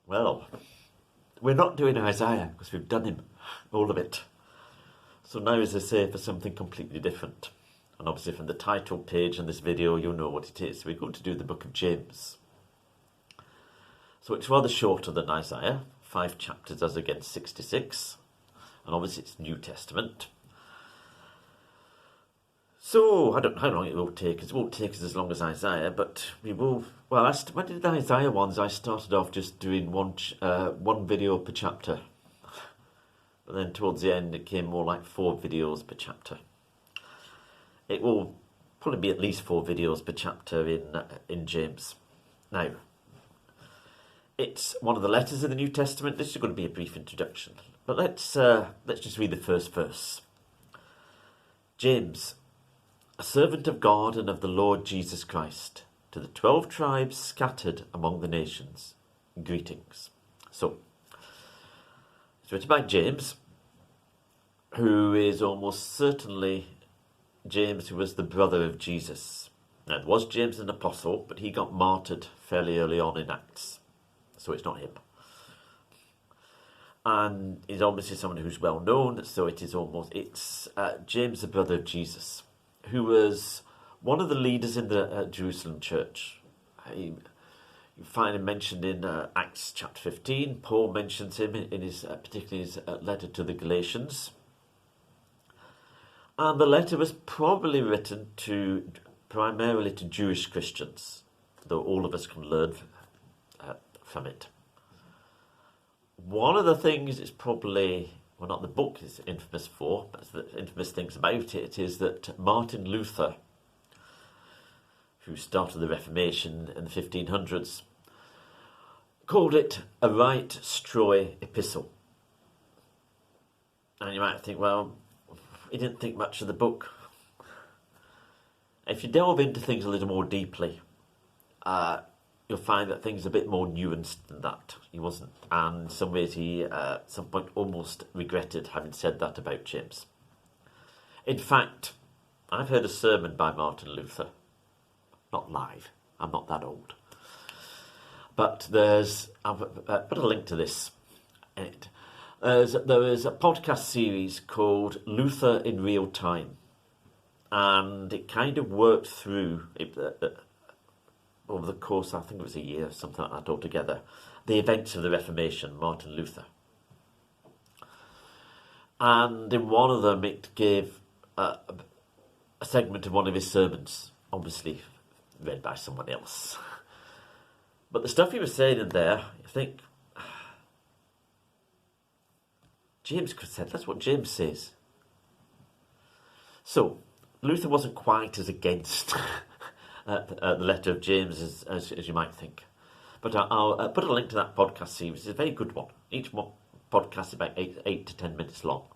Well, we're not doing Isaiah because we've done him, all of it. So now, as I say, for something completely different. And obviously from the title page in this video, you'll know what it is. We're going to do the book of James. So it's rather shorter than Isaiah, 5 chapters as against 66. And obviously it's New Testament. So, I don't know how long it will take us. It won't take us as long as Isaiah, but we will... Well, when did the Isaiah ones, I started off just doing one video per chapter. But then towards the end, it came more like 4 videos per chapter. It will probably be at least 4 videos per chapter in James. Now, it's one of the letters of the New Testament. This is going to be a brief introduction. But let's just read the first verse. James, a servant of God and of the Lord Jesus Christ, to the 12 tribes scattered among the nations, greetings. So, it's written by James, who is almost certainly James, who was the brother of Jesus. Now, it was James an apostle, but he got martyred fairly early on in Acts, so it's not him. And he's obviously someone who's well known, so it's James, the brother of Jesus, who was one of the leaders in the Jerusalem church. You find him mentioned in Acts chapter 15. Paul mentions him in his, particularly his letter to the Galatians. And the letter was probably written primarily to Jewish Christians, though all of us can learn from it. One of the things is probably, well, not the book is infamous for, but the infamous things about it is that Martin Luther, who started the Reformation in the 1500s, called it a right straw epistle. And you might think, well, he didn't think much of the book. If you delve into things a little more deeply, you'll find that things are a bit more nuanced than that. He wasn't, and in some ways he, at some point, almost regretted having said that about James. In fact, I've heard a sermon by Martin Luther. Not live, I'm not that old. But I've put a link to this in it. There is a podcast series called Luther in Real Time. And it kind of worked through, over the course, I think it was a year, something like that altogether, the events of the Reformation, Martin Luther. And in one of them, it gave a segment of one of his sermons, obviously read by someone else. But the stuff he was saying in there, you think, James could say, that's what James says. So, Luther wasn't quite as against the letter of James as you might think. But I'll put a link to that podcast series. It's a very good one. Each podcast is about 8 to 10 minutes long.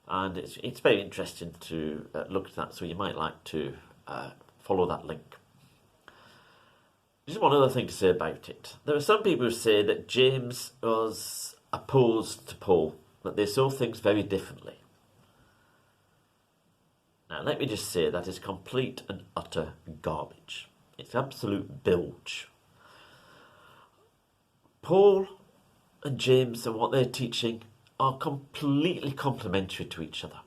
And it's very interesting to look at that, so you might like to follow that link. Just one other thing to say about it. There are some people who say that James was opposed to Paul, that they saw things very differently. Now, let me just say that is complete and utter garbage. It's absolute bilge. Paul and James and what they're teaching are completely complementary to each other.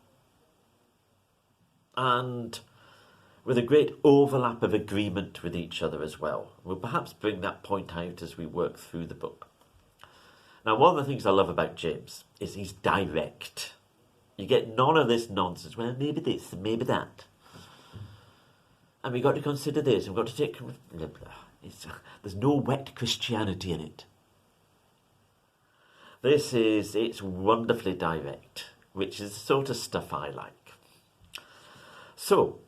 And with a great overlap of agreement with each other as well. We'll perhaps bring that point out as we work through the book. Now, one of the things I love about James is he's direct. You get none of this nonsense. Well, maybe this and maybe that. And we've got to consider this. We've got to take... Blah, blah. There's no wet Christianity in it. It's wonderfully direct, which is the sort of stuff I like. So,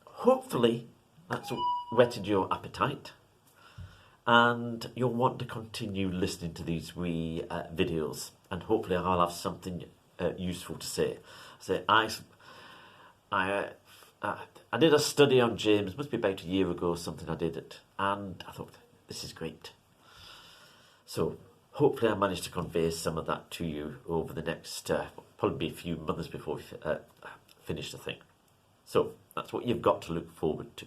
hopefully, that's whetted your appetite. And you'll want to continue listening to these wee videos. And hopefully I'll have something useful to say. I did a study on James, must be about a year ago or something I did it. And I thought, this is great. So hopefully I managed to convey some of that to you over the next, probably a few months before we finish the thing. So that's what you've got to look forward to.